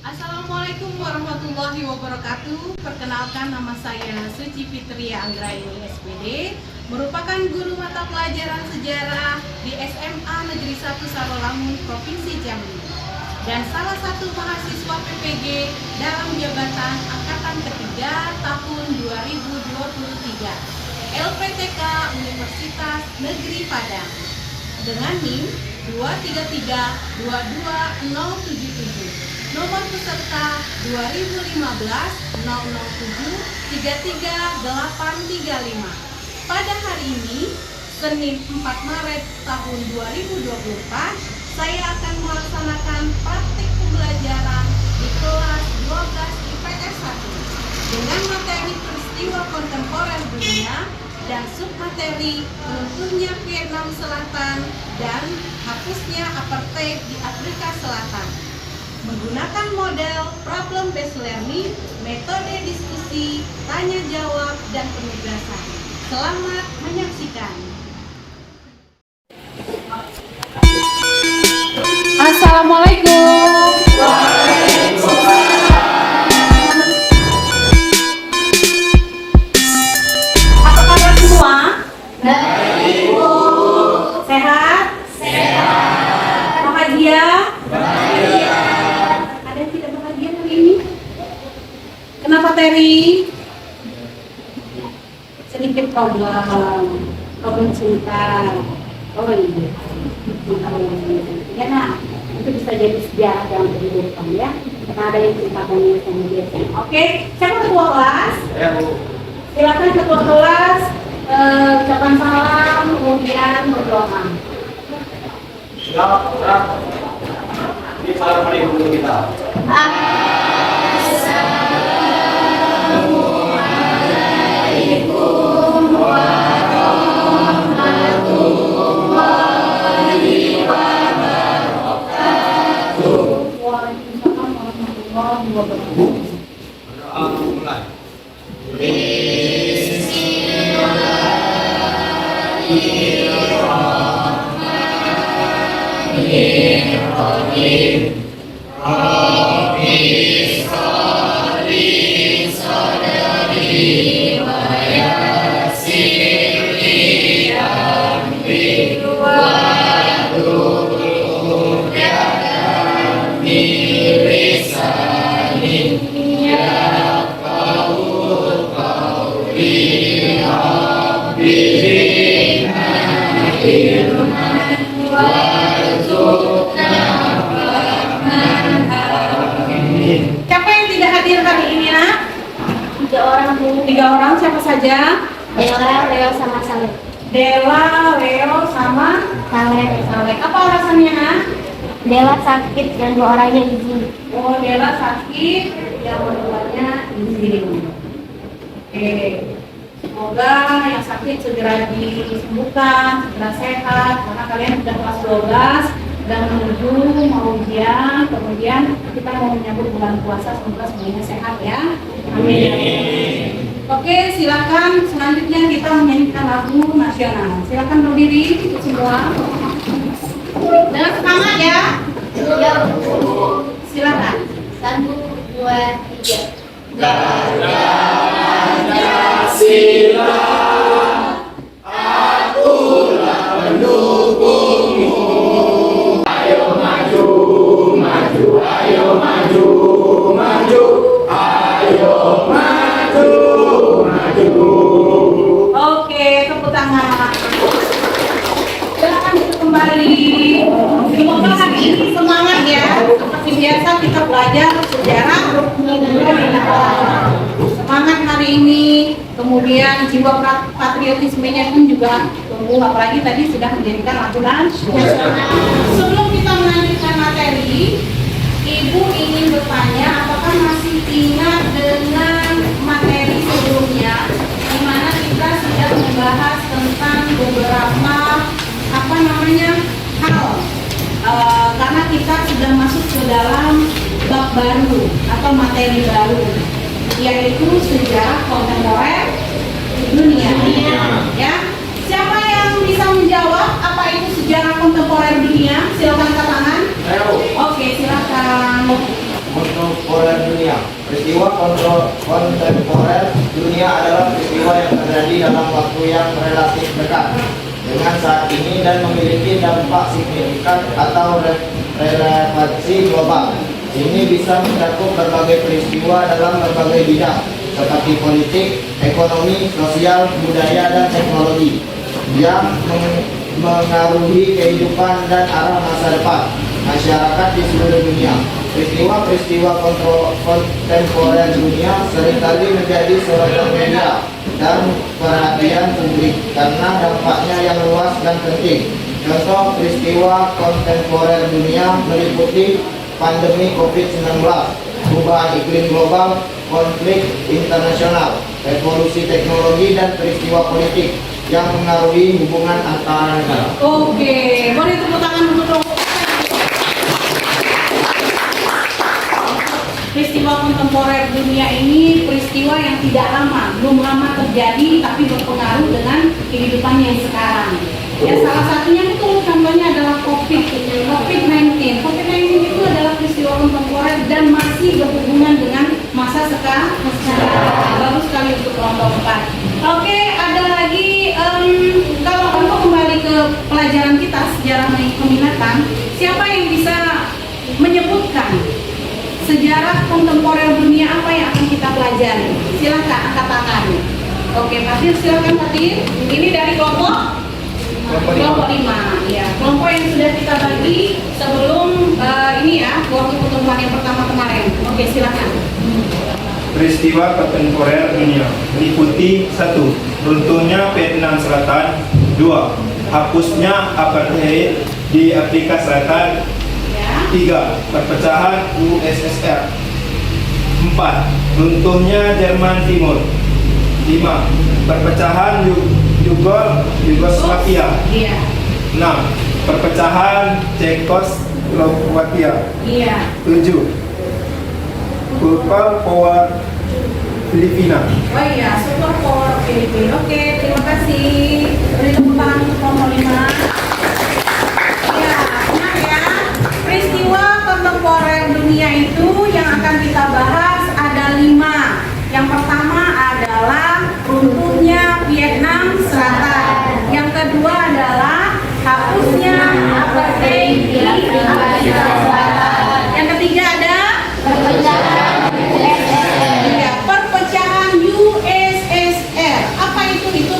Assalamualaikum warahmatullahi wabarakatuh. Perkenalkan, nama saya Suci Fitria Anggraini SPD, merupakan guru mata pelajaran sejarah di SMA Negeri 1 Sarawangun, Provinsi Jambi, dan salah satu mahasiswa PPG dalam jabatan angkatan ketiga tahun 2023 LPTK Universitas Negeri Padang dengan NIM 233-22077. Nomor peserta 2015-007-33835. Pada hari ini, Senin 4 Maret tahun 2024, saya akan melaksanakan praktik pembelajaran di kelas 12 IPS 1 dengan materi peristiwa kontemporer dunia dan submateri runtuhnya Vietnam Selatan dan hapusnya apartheid di Afrika Selatan, menggunakan model problem based learning, metode diskusi, tanya jawab, dan penugasan. Selamat menyaksikan. Assalamualaikum. Apa kabar semua? Baik, Bu. Sehat? Sehat. Bahagia? Kenapa Teri? Sedikit problem cinta. Oh iya. Ya nak, itu bisa jadi sejarah dalam kehidupan ya. Karena ada yang ceritakannya sama dia. Oke, siapa ketua kelas? Saya, Bu. Silakan ketua kelas ucapan salam, kemudian berdoa. Siap. Ini salam dari guru kita. Siapa yang tidak hadir hari ini, nak? 3 orang, Bu. 3 orang, siapa saja? Dela, Leo, sama Saleh. Dela, Leo, sama Saleh. Saleh. Apa alasannya, nak? Dela sakit dan 2 orangnya izin. Oh, Dela sakit, yang keduanya izin. Oke. Semoga yang sakit segera disembuhkan, segera sehat, karena kalian sudah kelas 12 dan menuju mau ujian, kemudian kita mau menyambut bulan puasa, semoga semuanya sehat ya. Amin. Oke, silakan selanjutnya kita menyanyikan lagu nasional. Silakan berdiri semua. Dengan semangat ya. Ya, Silakan. 1, 2, 3. Pancasila, akulah pendukungmu. Ayo maju, maju, ayo maju, maju, ayo maju, maju. Oke, tepuk tangan. Silakan duduk kembali. Semoga hari ini semangat ya. Seperti biasa kita belajar sejarah. Semangat hari ini. Kemudian jiwa patriotismenya pun juga tumbuh. Apalagi tadi sudah mendirikan lagu nasional. Sebelum kita melanjutkan materi, Ibu ingin bertanya apakah masih ingat dengan materi sebelumnya, di mana kita sudah membahas tentang beberapa hal, karena kita sudah masuk ke dalam bab baru atau materi baru, yaitu sejarah kontemporer dunia. Ya, siapa yang bisa menjawab apa itu sejarah kontemporer dunia? Silakan angkat tangan. Oke, silakan. Untuk Peristiwa kontemporer dunia adalah peristiwa yang terjadi dalam waktu yang relatif dekat dengan saat ini dan memiliki dampak signifikan atau relevansi global. Ini bisa mencakup berbagai peristiwa dalam berbagai bidang seperti politik, ekonomi, sosial, budaya, dan teknologi yang mengaruhi kehidupan dan arah masa depan masyarakat di seluruh dunia. Peristiwa-peristiwa kontemporer dunia seringkali menjadi sorotan media dan perhatian publik karena dampaknya yang luas dan penting. Contoh peristiwa kontemporer dunia meliputi pandemi COVID-19, perubahan iklim global, konflik internasional, revolusi teknologi, dan peristiwa politik yang mengaruhi hubungan antar negara. Oke, boleh tepuk tangan untuk kelompok. Peristiwa kontemporer dunia ini peristiwa yang tidak lama, belum lama terjadi, tapi berpengaruh dengan kehidupan yang sekarang. Ya, salah satunya itu contohnya adalah COVID-19. COVID-19 itu adalah peristiwa kontemporer dan masih berhubungan dengan masa sekarang. Bagus sekali untuk kelompok 4. Oke, ada lagi, kalau untuk kembali ke pelajaran kita sejarah keminatan, siapa yang bisa menyebutkan sejarah kontemporer dunia apa yang akan kita pelajari? Silakan angkat tangan. Oke, Fatir, silakan Fatir. Ini dari kelompok 5. Ya, kelompok yang sudah kita bagi sebelum ini ya, waktu pertemuan yang pertama kemarin. Oke, silakan. Peristiwa kontemporer dunia meliputi 1. Runtuhnya Vietnam Selatan. 2. Hapusnya apartheid di Afrika Selatan. 3. Perpecahan USSR. 4. Runtuhnya Jerman Timur. 5. Perpecahan Yugoslavia. 6. Perpecahan Cekoslowakia. 7. Super Power Filipina. Oh iya, Super Power Filipina. Oke, terima kasih. Beri tepuk tangan untuk kelompok 5. Peristiwa kontemporer dunia itu yang akan kita bahas ada 5. Yang pertama adalah runtuhnya Vietnam Selatan. Yang kedua adalah hapusnya apartheid di Afrika Selatan. Yang ketiga ada perpecahan USSR. Apa itu? Itu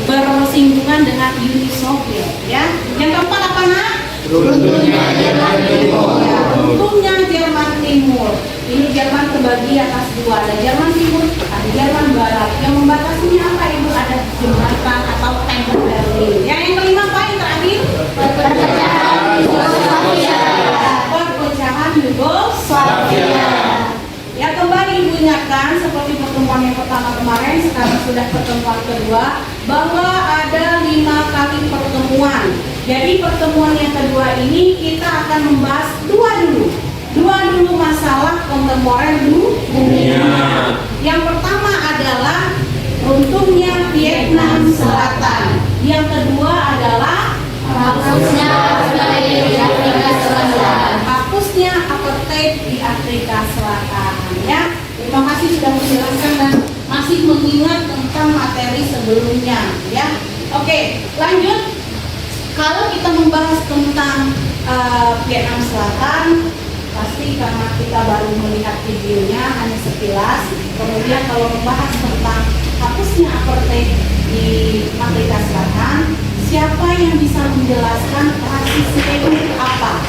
bersinggungan dengan Uni Soviet. Ya. Yang keempat apa nak? Runtuhnya Jerman Timur. Runtuhnya Jerman Timur. Ini Jerman terbagi atas 2, ada Jerman Timur, ada Jerman Barat. Yang membatasinya apa ibu? Ada jembatan atau tembok Berlin. Yang kelima apa yang terakhir? Perpecahan Yugoslavia. Perpecahan Yugoslavia. Ya, kembali ibu ingatkan seperti pertemuan yang pertama kemarin, sekarang sudah pertemuan kedua, bahwa ada 5 kali pertemuan. Jadi pertemuan yang kedua ini kita akan membahas dua dulu masalah kontemporer dunia. Yang pertama adalah runtuhnya Vietnam Selatan. Yang kedua adalah hapusnya apartheid di Afrika Selatan. Hapusnya apartheid di Afrika Selatan. Ya, terima kasih sudah menjelaskan dan masih mengingat tentang materi sebelumnya. Ya, oke, lanjut. Kalau kita membahas tentang Vietnam Selatan, pasti karena kita baru melihat videonya hanya sekilas. Kemudian kalau membahas tentang hapusnya apartheid di Afrika Selatan, siapa yang bisa menjelaskan rasisme itu apa?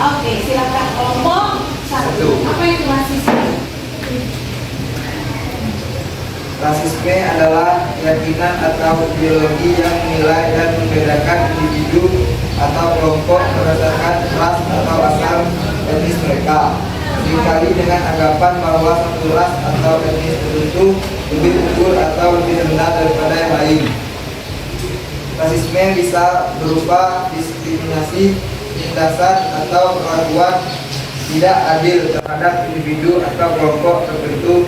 Oke, silakan kelompok 1. Apa itu rasisme? Rasisme adalah keyakinan atau ideologi yang menilai dan membedakan individu atau kelompok berdasarkan ras atau asal etnis mereka. Seringkali dengan anggapan bahwa satu ras atau etnis tertentu lebih unggul atau lebih rendah daripada yang lain. Rasisme bisa berupa diskriminasi, penindasan, atau perlakuan tidak adil terhadap individu atau kelompok tertentu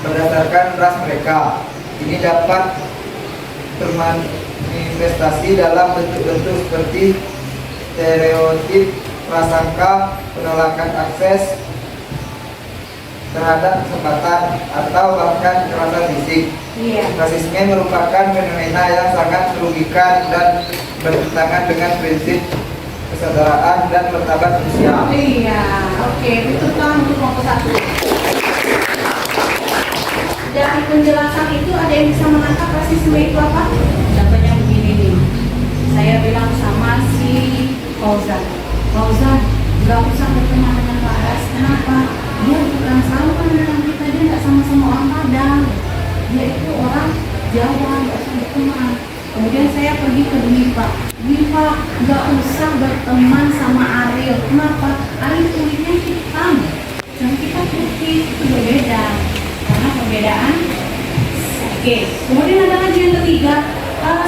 berdasarkan ras mereka. Ini dapat termanifestasi dalam bentuk-bentuk seperti stereotip, prasangka, penolakan akses, terhadap kesempatan atau bahkan kekerasan fisik. Iya. Rasisme merupakan fenomena yang sangat merugikan dan bertentangan dengan prinsip kesetaraan dan martabat manusia. Iya, oke, itu kan untuk kelompok satu. Dari penjelasan itu ada yang bisa menangkap rasisme itu apa? Contohnya begini nih, saya bilang sama si Fauzan, nggak usah berteman dengan Pak Aras. Kenapa? Dia bukan sama dengan kita, dia nggak sama-sama orang Padang. Dia itu orang Jawa, nggak usah berteman. Kemudian saya pergi ke Dwipa, nggak usah berteman sama Ariel. Kenapa? Ariel kulitnya hitam, dan kita putih, itu berbeda. Karena perbedaan. Oke, kemudian ada lagi yang ketiga,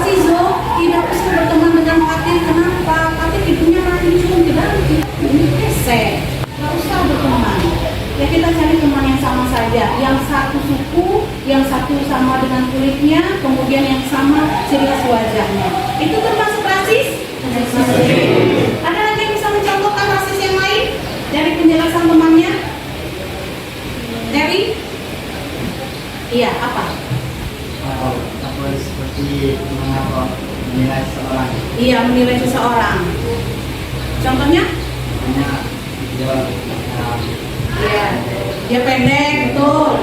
Sizo tidak usah berteman dengan Fatin. Kenapa? Fatin hidungnya mancung, tidak ini pesek. Nggak usah berteman. Ya kita cari teman yang sama saja, yang satu suku, yang satu sama dengan kulitnya, kemudian yang sama ciri khas wajahnya. Itu termasuk rasis? Ada lagi yang bisa mencontohkan rasis yang lain dari penjelasan temannya? Dari? Iya, apa? Seperti menilai seseorang. Iya, menilai seseorang. Contohnya? Iya, dia pendek, betul.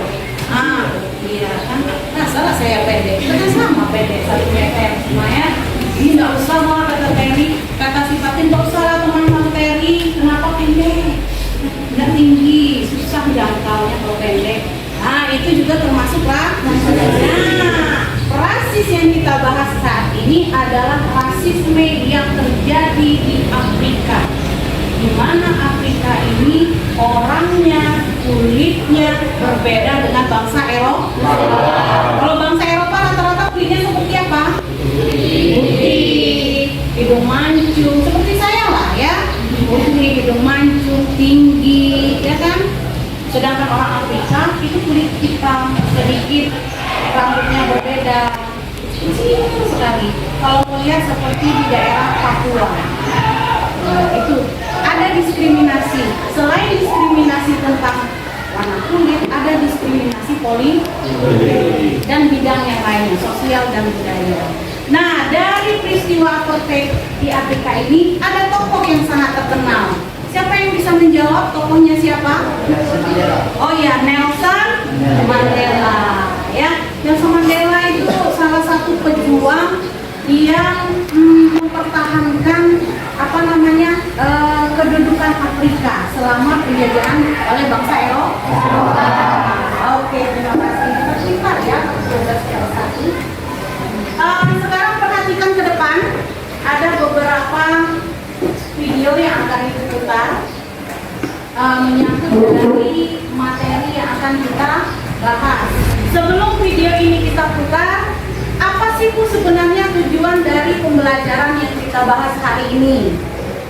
Iya kan? Nah, salah saya pendek. Kita kan sama pendek, 1 meter semua ya. Ini nggak usah lah kata Terry, kata si Fatin nggak usah lah teman-teman Terry. Kenapa pendek? Nggak tinggi, susah jangkaunya kalau pendek. Nah, itu juga termasuk lah. Nah, rasis yang kita bahas saat ini adalah rasisme yang terjadi di Afrika. Di mana Afrika ini orangnya, kulitnya berbeda dengan bangsa Eropa. Kalau bangsa Eropa rata-rata kulitnya seperti apa? Putih, hidung mancung, seperti saya lah ya. Putih, hidung mancung, tinggi, ya kan? Sedangkan orang Afrika itu kulit hitam, sedikit, rambutnya berbeda, kecil sekali. Kalau melihat seperti di daerah Papua, itu ada diskriminasi. Selain diskriminasi tentang warna kulit, ada diskriminasi politik dan bidang yang lainnya, sosial dan budaya. Nah, dari peristiwa apartheid di Afrika ini ada tokoh yang sangat terkenal. Siapa yang bisa menjawab tokohnya siapa? Oh ya, Nelson Mandela. Ya, Nelson Mandela itu salah satu pejuang yang mempertahankan kedudukan Afrika selama penjajahan oleh bangsa Eropa. Oke, terima kasih. Terima ya, satu. Sekarang perhatikan ke depan, ada beberapa video yang akan diputar menyangkut dari materi yang akan kita bahas. Sebelum video ini kita putar, apa sih Bu sebenarnya tujuan dari pembelajaran yang kita bahas hari ini?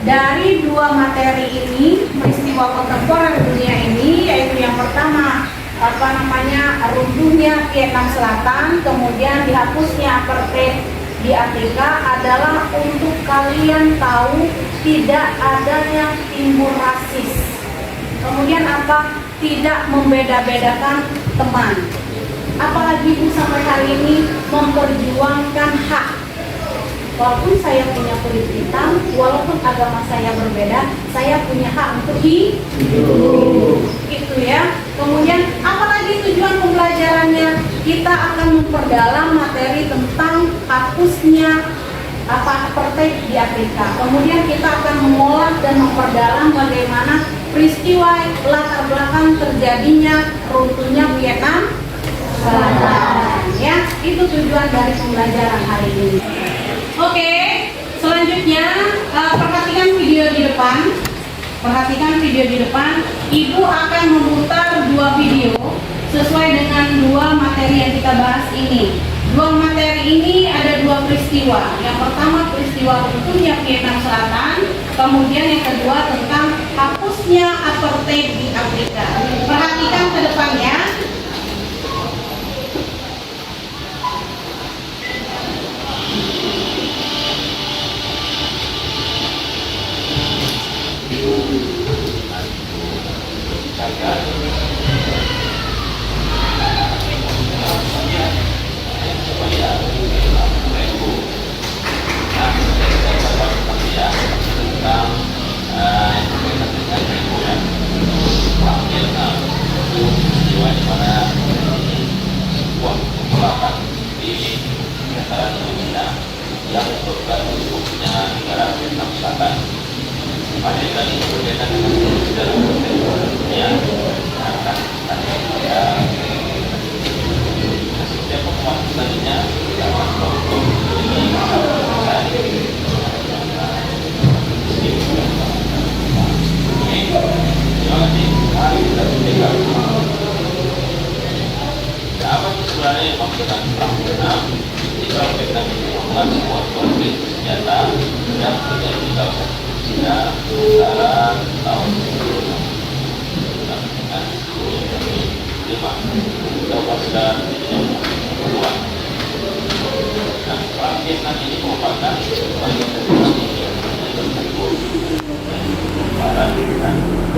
Dari dua materi ini, peristiwa kontemporer dunia ini, yaitu yang pertama runtuhnya Vietnam Selatan, kemudian dihapusnya apartheid di Afrika, adalah untuk kalian tahu tidak adanya timbul rasis. Kemudian apa? Tidak membeda-bedakan teman. Apalagi Bu sampai hari ini memperjuangkan hak. Walaupun saya punya kulit hitam, walaupun agama saya berbeda, saya punya hak untuk hidup. Itu ya. Kemudian apalagi tujuan pembelajarannya? Kita akan memperdalam materi tentang hapusnya apartheid di Afrika. Kemudian kita akan mengolah dan memperdalam bagaimana peristiwa latar belakang terjadinya runtuhnya Vietnam Selatan. Ya, itu tujuan dari pembelajaran hari ini. Oke, selanjutnya perhatikan video di depan. Perhatikan video di depan. Ibu akan memutar dua video sesuai dengan dua materi yang kita bahas ini. Dua materi ini ada dua peristiwa. Yang pertama peristiwa runtuhnya Vietnam Selatan, kemudian yang kedua tentang hapusnya apartheid di Afrika. Perhatikan ke depannya. yang merupakan hukumnya negara Vietnam Selatan. Pada kali ini berkaitan dengan sejarah pertempuran dunia akan ada setiap pertemuan tadinya dalam kelompok ini mari kita tinggal. Apa itu sebenarnya yang maksudkan perang Vietnam? Di perang Vietnam ini merupakan sebuah konflik senjata yang terjadi di kawasan Cina antara tahun 1945 atau pasca kedua. Nah, perang Vietnam ini merupakan bagian dari perang yang tersebut barat dan timur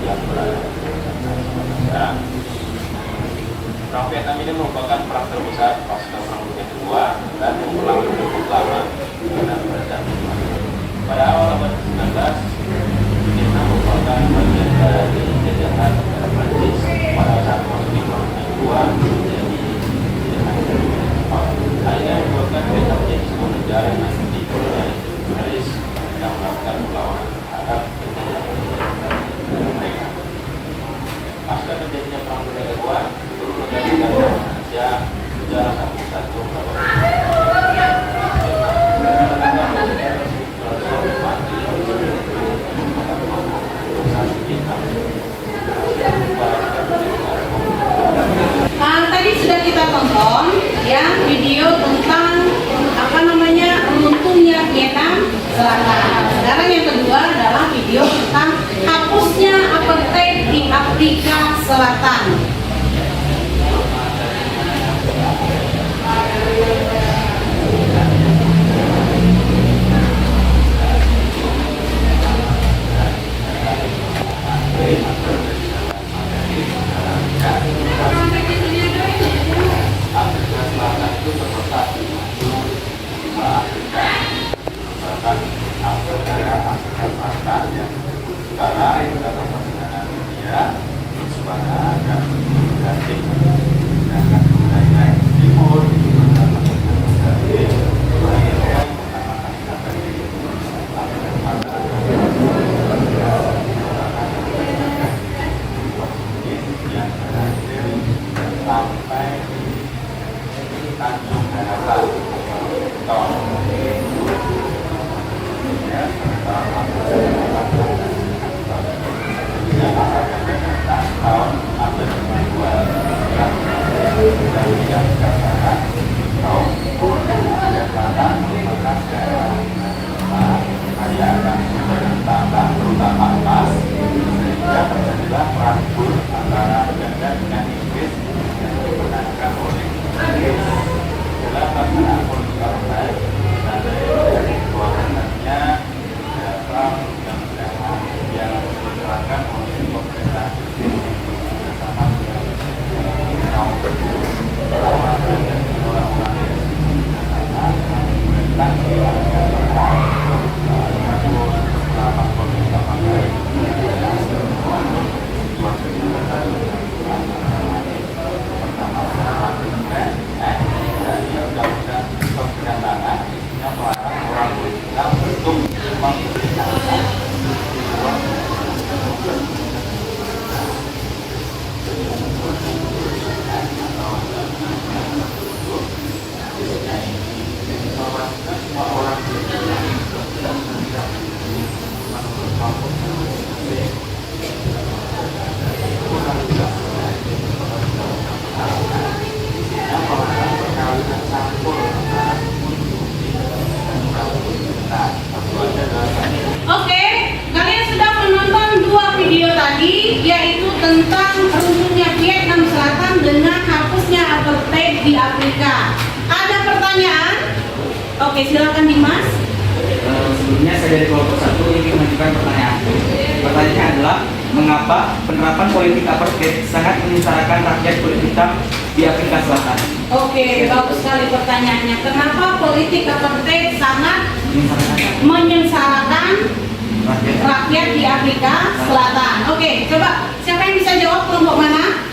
yang berada di sekarang. Perang Vietnam ini merupakan perang terbesar pasca Perang Dunia Kedua dan yang berlangsung cukup lama dan berjam-jam. Pada awal abad ke-19, Vietnam merupakan bagian dari jajahan negara Prancis. Pada saat konflik Perang Dunia Kedua menjadi jajahan negara Jepang. Hal ini menyebabkan Vietnam menjadi sebuah negara yang masih dikolonial Inggris yang melakukan perlawanan terhadap penjajahan negara mereka. Pasca terjadinya Perang Dunia Kedua, negara Asia sejarah satu-satu tadi sudah kita tonton ya video tentang runtuhnya Vietnam Selatan. Sekarang yang kedua adalah video tentang hapusnya apartheid di Afrika Selatan. Oke, kalian sudah menonton dua video tadi, yaitu tentang runtuhnya Vietnam Selatan dengan hapusnya apartheid di Afrika. Ada pertanyaan? Oke, silakan Dimas. Sebelumnya saya dari kelompok 1 ingin mengajukan pertanyaan. Pertanyaannya adalah mengapa penerapan politik apartheid sangat menyengsarakan rakyat kulit hitam di Afrika Selatan? Oke, bagus sekali pertanyaannya. Kenapa politik apartheid sangat menyengsarakan rakyat di Afrika Selatan? Oke, coba siapa yang bisa jawab, kelompok mana?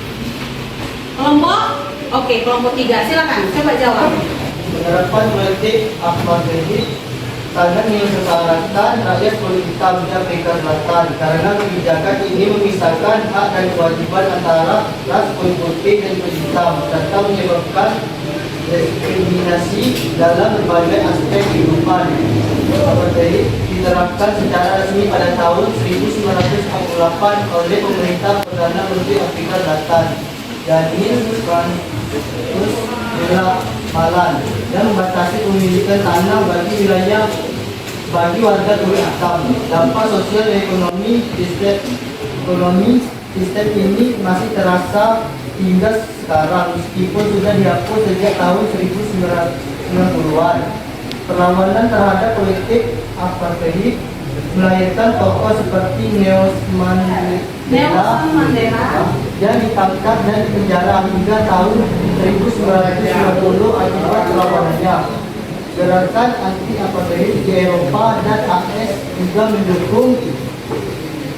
Kelompok? Oke, kelompok 3. Silakan, coba jawab. Penerapan politik apartheid sangat menyengsarakan rakyat kulit hitam di Afrika Selatan karena kebijakan ini memisahkan hak dan kewajiban antara ras kulit putih dan kulit hitam serta menyebabkan diskriminasi dalam berbagai aspek kehidupan. Apartheid diterapkan secara resmi pada tahun 1948 oleh pemerintah Perdana Menteri Afrika Selatan, Janine Francois Malan, dan membatasi pemilikan tanah bagi warga kulit hitam. Dampak sosial dan ekonomi sistem ini masih terasa hingga sekarang meskipun sudah dihapus sejak tahun 1990-an. Perlawanan terhadap politik apartheid melahirkan tokoh seperti Nelson Mandela yang ditangkap dan dipenjara hingga tahun 1990 akibat perlawanannya. Gerakan anti-apartheid di Eropa dan AS juga mendukung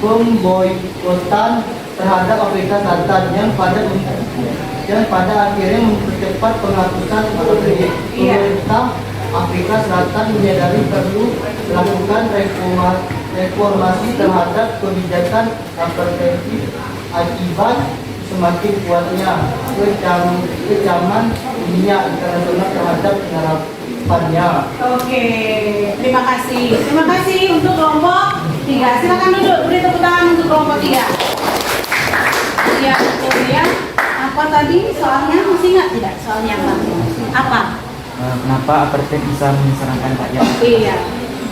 pemboikotan terhadap Afrika Selatan yang pada akhirnya mempercepat penghapusan apartheid. Pemerintah Afrika Selatan menyadari perlu melakukan reformasi terhadap kebijakan apartheid akibat semakin kuatnya kecaman dunia internasional terhadap penerapannya. Oke, terima kasih. Terima kasih untuk kelompok 3. Silakan duduk, beri tepuk tangan untuk kelompok 3. Iya, betul ya. Apa tadi soalnya? Masih ingat tidak soalnya apa? Kenapa apartheid bisa menyengsarakan rakyat? Iya.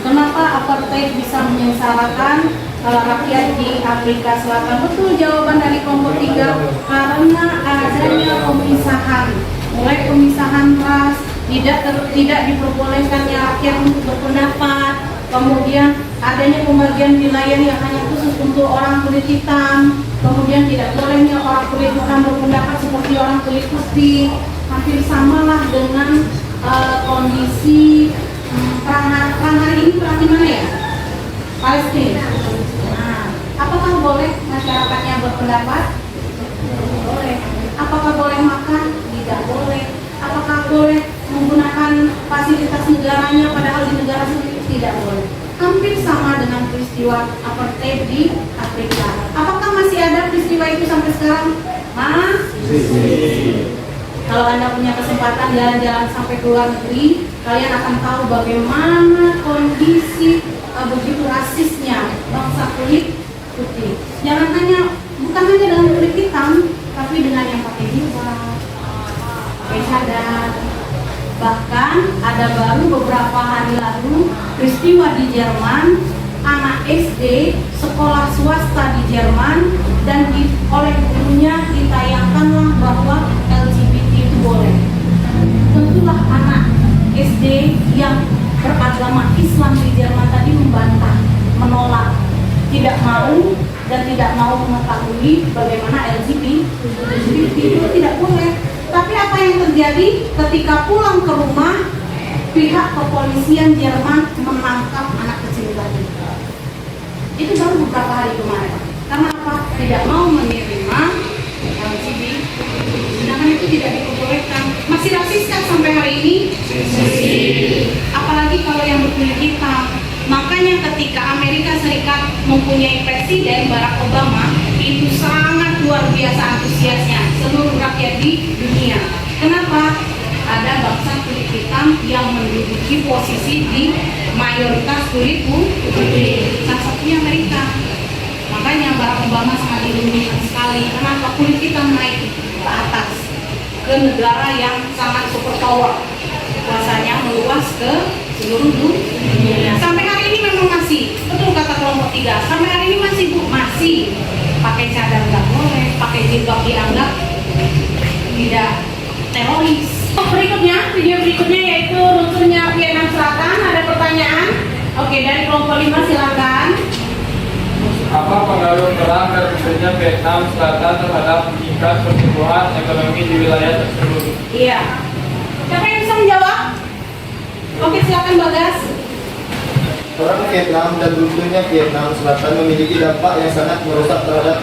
Kenapa apartheid bisa menyengsarakan rakyat di Afrika Selatan? Betul jawaban dari kelompok 3, karena adanya pemisahan, mulai pemisahan ras, tidak diperbolehkannya rakyat untuk berpendapat, kemudian adanya pembagian wilayah yang hanya khusus untuk orang kulit hitam, kemudian tidak bolehnya orang kulit hitam berpendapat seperti orang kulit putih. Hampir samalah dengan kondisi perang hari ini, perang di mana ya? Palestina. Nah, apakah boleh masyarakatnya berpendapat? Boleh. Apakah boleh makan? Tidak boleh. Apakah boleh menggunakan fasilitas negaranya padahal di negara sendiri? Tidak boleh. Hampir sama dengan peristiwa apartheid di Afrika. Apakah masih ada peristiwa itu sampai sekarang? Masih. Kalau Anda punya kesempatan jalan-jalan sampai ke luar negeri, kalian akan tahu bagaimana kondisi begitu rasisnya bangsa kulit putih. Jangan hanya, bukan hanya dengan kulit hitam, tapi dengan yang pakai jilbab, pakai cadar. Bahkan ada baru beberapa hari lalu peristiwa di Jerman, anak SD sekolah swasta di Jerman dan oleh gurunya ditayangkanlah bahwa LGBT itu boleh. Tentulah anak SD yang beragama Islam di Jerman tadi membantah, menolak, tidak mau dan tidak mau mengetahui bagaimana LGBT itu tidak boleh. Tapi apa yang terjadi ketika pulang ke rumah, pihak kepolisian Jerman menangkap anak kecil tadi. Itu baru beberapa hari kemarin. Karena apa? Tidak mau menerima LGBT. Sedangkan itu tidak diperbolehkan. Masih rasis kan sampai hari ini? Apalagi kalau yang berkulit hitam. Makanya ketika Amerika Serikat mempunyai presiden Barack Obama, itu sangat luar biasa antusiasnya seluruh rakyat di dunia. Kenapa? Ada bangsa kulit hitam yang menduduki posisi di mayoritas kulit putih. Salah satunya Amerika. Makanya Barack Obama sangat dirugikan sekali. Kenapa? Kulit hitam naik ke atas ke negara yang sangat superpower, kuasanya meluas ke seluruh dunia. Sampai hari ini memang masih, betul kata kelompok 3, sampai hari ini masih pakai cadar nggak boleh, pakai jilbab dianggap tidak teroris. Berikutnya, video berikutnya yaitu runtuhnya Vietnam Selatan. Ada pertanyaan? Oke, dari kelompok 5 silakan. Apa pengaruh perang dan runtuhnya Vietnam Selatan terhadap tingkat pertumbuhan ekonomi di wilayah tersebut? Iya. Siapa yang bisa menjawab? Oke, silakan Bagas. Perang Vietnam dan runtuhnya Vietnam Selatan memiliki dampak yang sangat merusak terhadap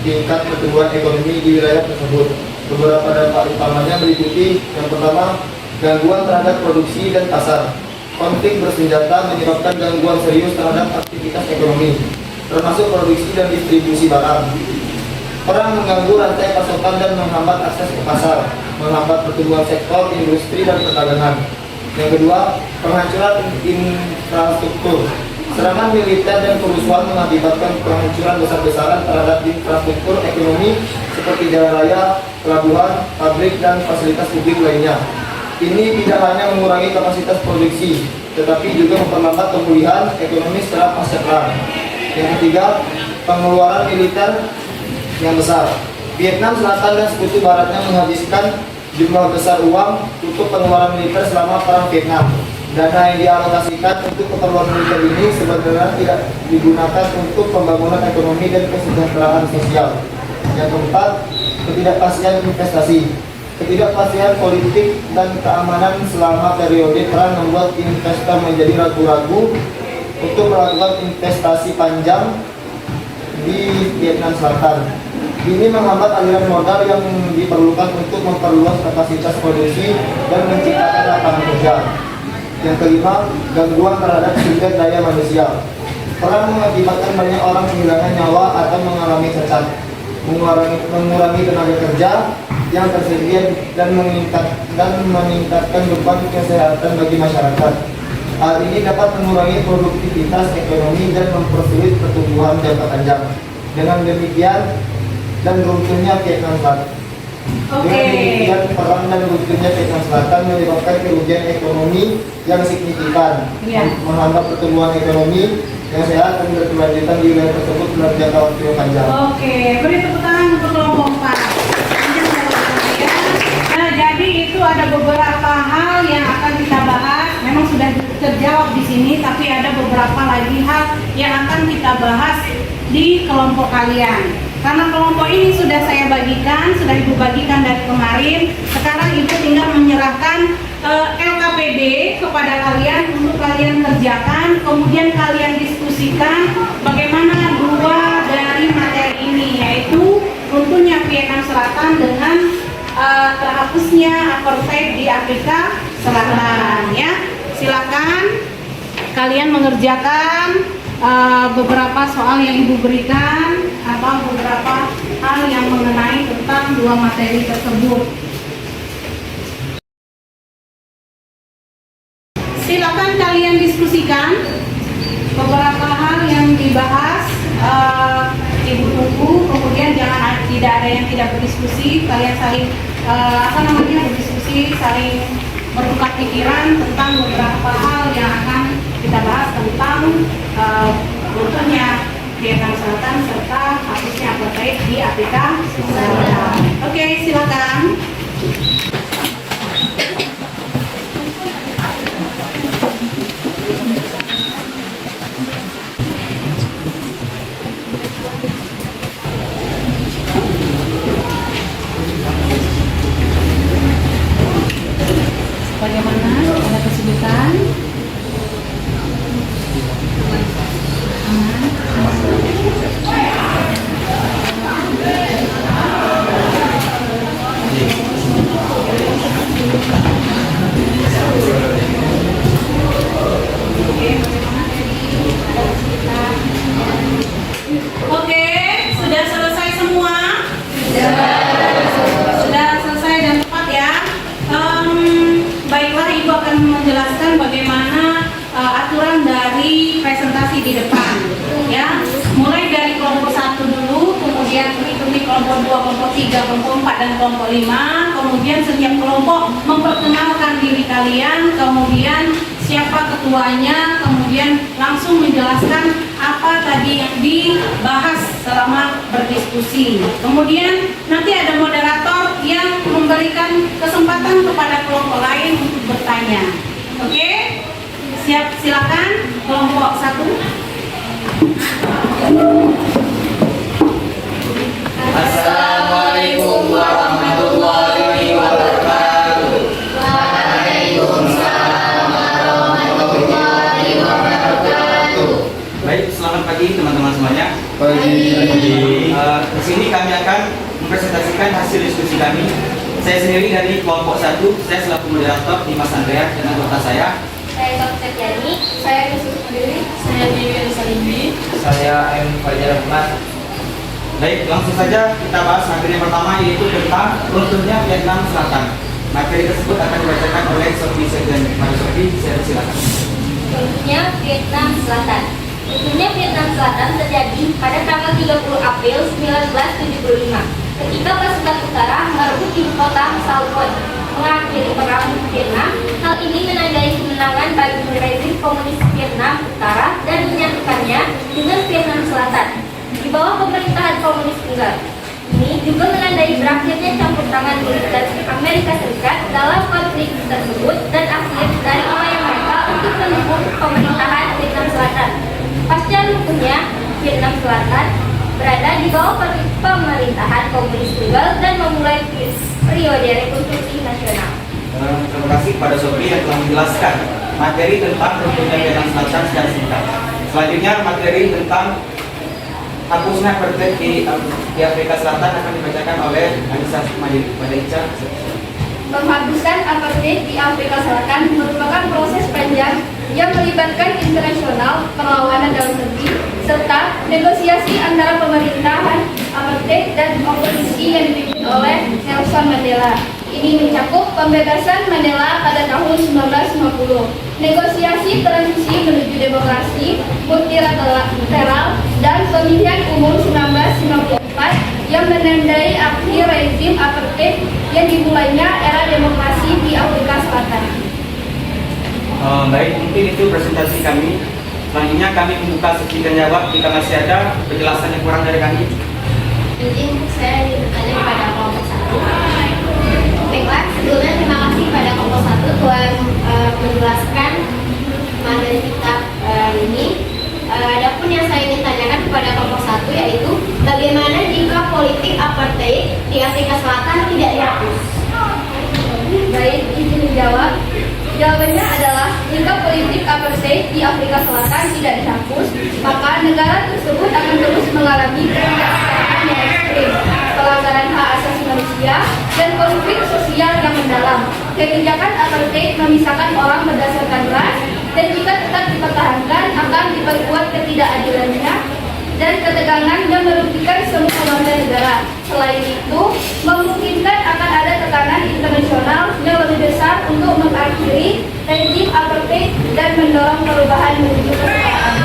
tingkat pertumbuhan ekonomi di wilayah tersebut. Beberapa dampak utamanya meliputi: yang pertama, gangguan terhadap produksi dan pasar. Konflik bersenjata menyebabkan gangguan serius terhadap aktivitas ekonomi, termasuk produksi dan distribusi barang. Perang mengganggu rantai pasokan dan menghambat akses ke pasar, menghambat pertumbuhan sektor industri dan perdagangan. Yang kedua, penghancuran infrastruktur. Serangan militer dan kerusuhan mengakibatkan penghancuran besar-besaran terhadap infrastruktur ekonomi seperti jalan raya, pelabuhan, pabrik, dan fasilitas publik lainnya. Ini tidak hanya mengurangi kapasitas produksi, tetapi juga memperlambat pemulihan ekonomi setelah pasca perang. Yang ketiga, pengeluaran militer yang besar. Vietnam Selatan dan Sekutu Baratnya menghabiskan jumlah besar uang untuk pengeluaran militer selama perang Vietnam. Dana yang dialokasikan untuk keperluan militer ini sebenarnya tidak digunakan untuk pembangunan ekonomi dan kesejahteraan sosial. Yang keempat, ketidakpastian investasi. Ketidakpastian politik dan keamanan selama periode perang membuat investor menjadi ragu-ragu untuk melakukan investasi panjang di Vietnam Selatan. Ini menghambat aliran modal yang diperlukan untuk memperluas kapasitas produksi dan menciptakan lapangan kerja. Yang kelima, gangguan terhadap sumber daya manusia. Perang mengakibatkan banyak orang kehilangan nyawa atau mengalami cacat, mengurangi tenaga kerja yang tersedia dan meningkatkan beban kesehatan bagi masyarakat. Hal ini dapat mengurangi produktivitas ekonomi dan mempersulit pertumbuhan jangka panjang. Dengan demikian dan runtuhnya Vietnam Selatan. Dengan demikian, perang dan runtuhnya Vietnam Selatan menyebabkan kerugian ekonomi yang signifikan, menghambat pertumbuhan ekonomi yang sehat dan berkelanjutan di wilayah tersebut dalam jangka waktu yang panjang. Oke, beri tepuk tangan untuk kelompok 4. Nah, jadi itu ada beberapa hal yang akan kita bahas. Memang sudah terjawab di sini, tapi ada beberapa lagi hal yang akan kita bahas di kelompok kalian. Karena kelompok ini sudah saya bagikan, sudah Ibu bagikan dari kemarin. Sekarang Ibu tinggal menyerahkan LKPD kepada kalian untuk kalian kerjakan. Kemudian kalian diskusikan bagaimana dua dari materi ini, yaitu runtuhnya Vietnam Selatan dengan terhapusnya apartheid di Afrika Selatan. Ya, silakan kalian mengerjakan beberapa soal yang Ibu berikan atau beberapa hal yang mengenai tentang dua materi tersebut. Silakan kalian diskusikan beberapa hal yang dibahas. Ibu tunggu, kemudian tidak ada yang tidak berdiskusi, kalian saling berdiskusi, saling bertukar pikiran tentang beberapa hal yang akan kita bahas tentang runtuhnya Vietnam Selatan serta hapusnya apartheid di Afrika Selatan. Oke, silakan. Bagaimana? Ada kesulitan? Oke, sudah selesai semua? Sudah selesai dan tepat ya. Baiklah, Ibu akan menjelaskan bagaimana aturan dari presentasi di depan. Ya, mulai dari kelompok 1 dulu, kemudian mengikuti kelompok 2, kelompok 3, kelompok 4 dan kelompok 5. Kemudian setiap kelompok memperkenalkan diri kalian, kemudian siapa ketuanya, kemudian langsung menjelaskan apa tadi yang dibahas selama berdiskusi. Kemudian nanti ada moderator yang memberikan kesempatan kepada kelompok lain untuk bertanya. Oke? Siap, silakan kelompok 1. Assalamualaikum warahmatullahi wabarakatuh. Waalaikumsalam warahmatullahi wabarakatuh. Baik, selamat pagi teman-teman semuanya. Pagi. Di sini kami akan mempresentasikan hasil diskusi kami Saya sendiri dari kelompok 1, saya selaku moderator Dimas Andrea dan anggota saya. Saya Dr. Yani. Saya Yesus sendiri. Saya Dewi Salimbi. Saya M. Fajar Ahmad. Baik, langsung saja kita bahas materi yang pertama, yaitu tentang runtuhnya Vietnam Selatan. Materi tersebut akan dibacakan oleh Sophie Sekjen. Mari Sophie, saya silakan. Runtuhnya Vietnam Selatan. Runtuhnya Vietnam Selatan terjadi pada tanggal 30 April 1975 ketika pasukan utara merebut ibu kota Saigon, mengakhiri perang Vietnam. Hal ini menandai kemenangan bagi rezim komunis Vietnam Utara dan menyatukannya dengan Vietnam Selatan di bawah pemerintahan komunis tunggal. Ini juga menandai berakhirnya campur tangan militer Amerika Serikat dalam konflik tersebut dan akhir dari upaya mereka untuk mendukung pemerintahan Vietnam Selatan. Pasca runtuhnya Vietnam Selatan berada di bawah pemerintahan komunis tunggal dan memulai periode rekonstruksi nasional. Terima kasih kepada Sophie yang telah menjelaskan materi tentang runtuhnya Vietnam Selatan secara singkat. Selanjutnya materi tentang hapusnya apartheid di Afrika Selatan akan dibacakan oleh Anissa Madaica. Penghapusan apartheid di Afrika Selatan merupakan proses panjang yang melibatkan internasional, perlawanan dalam negeri, serta negosiasi antara pemerintahan apartheid dan oposisi yang dipimpin oleh Nelson Mandela. Ini mencakup pembebasan Mandela pada tahun 1950, negosiasi transisi menuju demokrasi multilateral, dan pemilihan umum 1994 yang menandai akhir rezim apartheid yang dimulainya era demokrasi di Afrika Selatan. Baik, mungkin itu presentasi kami. Selanjutnya kami membuka sesi tanya jawab jika masih ada penjelasan yang kurang dari kami. Izin saya bertanya kepada kelompok 1. Baiklah, sebelumnya terima kasih pada kelompok 1 telah menjelaskan materi kitab ini. Adapun yang saya ingin tanyakan kepada kelompok 1 yaitu bagaimana jika politik apartheid di Afrika Selatan tidak dihapus? Baik, izin menjawab. Jawabannya adalah jika politik apartheid di Afrika Selatan tidak dihapus, maka negara tersebut akan terus mengalami ketidaksetaraan yang ekstrim, pelanggaran hak asasi manusia, dan konflik sosial yang mendalam. Kebijakan apartheid memisahkan orang berdasarkan ras, dan jika tetap dipertahankan akan diperkuat ketidakadilannya dan ketegangan yang merugikan semua warga negara. Selain itu, memungkinkan akan ada tekanan internasional yang lebih besar untuk mengakhiri rezim apartheid dan mendorong perubahan menuju kesetaraan.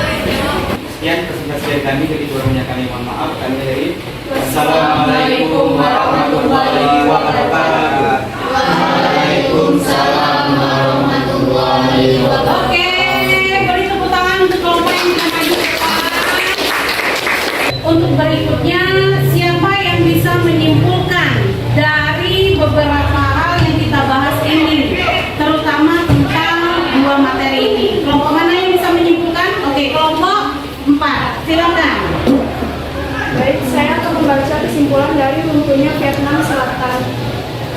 Sekian presentasi dari kami, jadi kurangnya kami mohon maaf. Kami dari Assalamualaikum warahmatullahi wabarakatuh. Waalaikumsalam warahmatullahi wabarakatuh. Oke, beri tepuk tangan untuk kelompok yang sudah maju. Untuk berikutnya, siapa yang bisa menyimpulkan dari beberapa hal yang kita bahas ini, terutama tentang dua materi ini? Kelompok mana yang bisa menyimpulkan? Oke, kelompok 4, silakan. Baik, saya akan membaca kesimpulan dari runtuhnya Vietnam Selatan,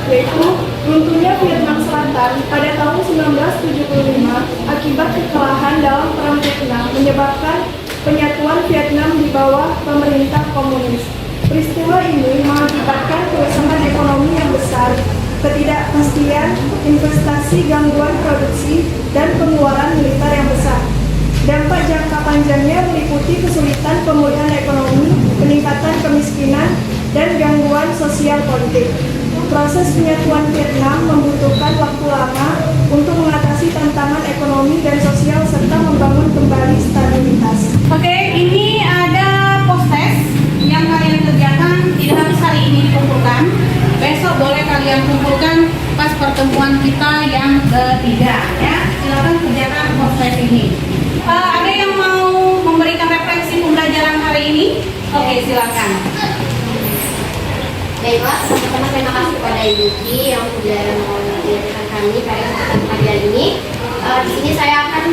yaitu runtuhnya Vietnam Selatan pada tahun 1975 akibat kekalahan dalam Perang Vietnam menyebabkan penyatuan Vietnam di bawah pemerintah komunis. Peristiwa ini mengakibatkan kerusakan ekonomi yang besar, ketidakpastian investasi, gangguan produksi, dan pengeluaran militer yang besar. Dampak jangka panjangnya meliputi kesulitan pemulihan ekonomi, peningkatan kemiskinan, dan gangguan sosial politik. Proses penyatuan Vietnam membutuhkan waktu lama untuk mengatasi tantangan ekonomi dan sosial serta membangun kembali stabilitas. Oke, ini ada post-test yang kalian kerjakan, tidak harus hari ini dikumpulkan. Besok boleh kalian kumpulkan pas pertemuan kita yang ketiga, ya. Silakan kerjakan post-test ini. Ada yang mau memberikan refleksi pembelajaran hari ini? Oke, silakan. Baiklah, pertama terima kasih kepada Ibu Ki yang sudah mengajarkan kami pada kesempatan pagi hari ini. Di sini saya akan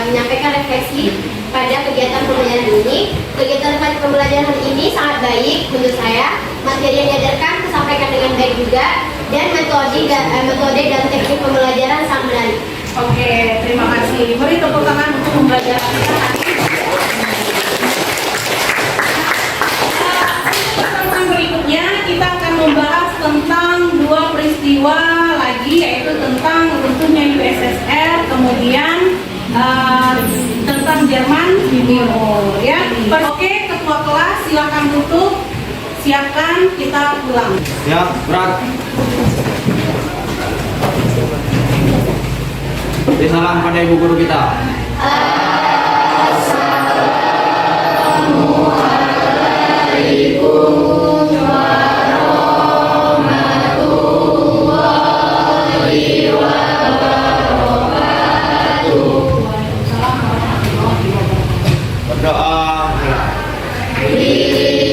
menyampaikan refleksi pada kegiatan pembelajaran ini. Kegiatan pembelajaran hari ini sangat baik menurut saya. Materi yang diajarkan tersampaikan dengan baik juga, dan metode dan teknik pembelajaran sangat menarik. Oke, terima kasih. Beri tepuk tangan untuk pembelajaran kita hari ini. Berikutnya kita akan membahas tentang dua peristiwa lagi, yaitu tentang runtuhnya USSR, kemudian tentang Jerman Timur. Ya, oke, ketua kelas silakan tutup, siapkan, kita pulang. Siap, berat. Beri salam pada ibu guru kita. Berdoa. Bismillah.